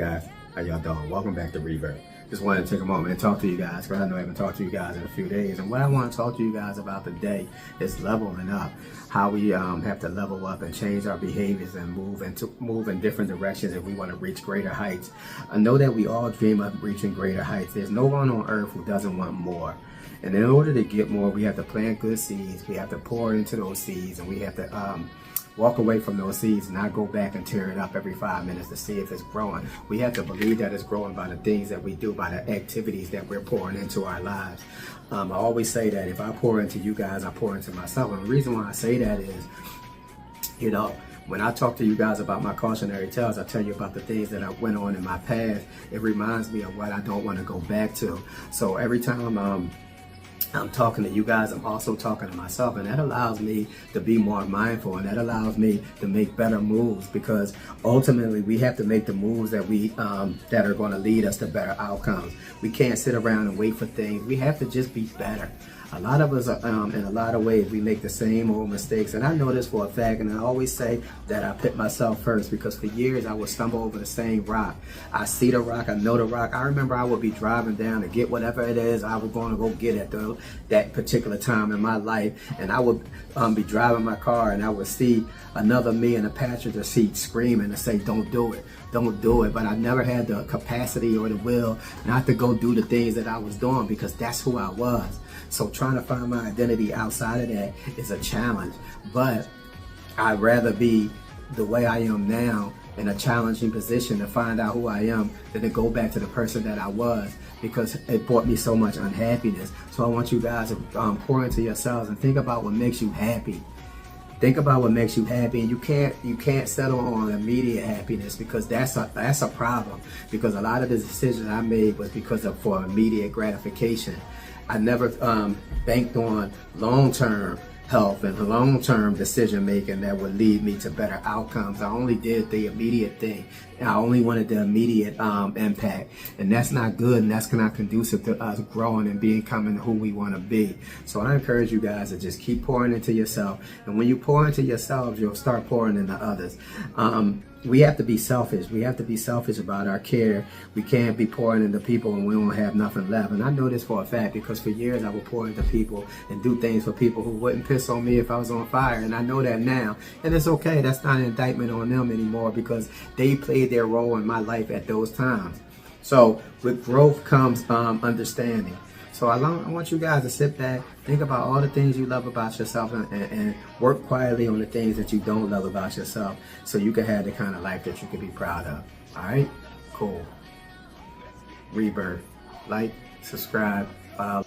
guys? How y'all doing? Welcome back to Rebirth. Just wanted to take a moment and talk to you guys because I know I haven't talked to you guys in a few days. And what I want to talk to you guys about today is leveling up. How we have to level up and change our behaviors and move in different directions if we want to reach greater heights. I know that we all dream of reaching greater heights. There's no one on earth who doesn't want more. And in order to get more, we have to plant good seeds. We have to pour into those seeds, and we have to walk away from those seeds and not go back and tear it up every 5 minutes to see if it's growing. We have to believe that it's growing by the things that we do, by the activities that we're pouring into our lives. I always say that if I pour into you guys, I pour into myself. And the reason why I say that is, you know, when I talk to you guys about my cautionary tales, I tell you about the things that I went on in my past. It reminds me of what I don't want to go back to. So every time I'm talking to you guys, I'm also talking to myself, and that allows me to be more mindful, and that allows me to make better moves, because ultimately we have to make the moves that that are going to lead us to better outcomes. We can't sit around and wait for things. We have to just be better. A lot of us, in a lot of ways, we make the same old mistakes. And I know this for a fact, and I always say that I put myself first, because for years I would stumble over the same rock. I see the rock, I know the rock. I remember I would be driving down to get whatever it is I was going to go get at that particular time in my life. And I would be driving my car, and I would see another me in the passenger seat screaming and say, don't do it, don't do it. But I never had the capacity or the will not to go do the things that I was doing, because that's who I was. So trying to find my identity outside of that is a challenge. But I'd rather be the way I am now in a challenging position to find out who I am than to go back to the person that I was, because it brought me so much unhappiness. So I want you guys to pour into yourselves and think about what makes you happy. Think about what makes you happy, and you can't settle on immediate happiness, because that's a problem. Because a lot of the decisions I made was for immediate gratification. I never banked on long-term health and long-term decision making that would lead me to better outcomes. I only did the immediate thing. I only wanted the immediate impact, and that's not good, and that's not conducive to us growing and becoming who we want to be. So I encourage you guys to just keep pouring into yourself, and when you pour into yourselves, you'll start pouring into others. We have to be selfish. We have to be selfish about our care. We can't be pouring into people and we don't have nothing left. And I know this for a fact, because for years I would pour into people and do things for people who wouldn't piss on me if I was on fire. And I know that now. And it's okay. That's not an indictment on them anymore, because they played their role in my life at those times. So with growth comes understanding. So I want you guys to sit back, think about all the things you love about yourself, and work quietly on the things that you don't love about yourself, so you can have the kind of life that you can be proud of. All right? Cool. Rebirth. Like, subscribe, follow.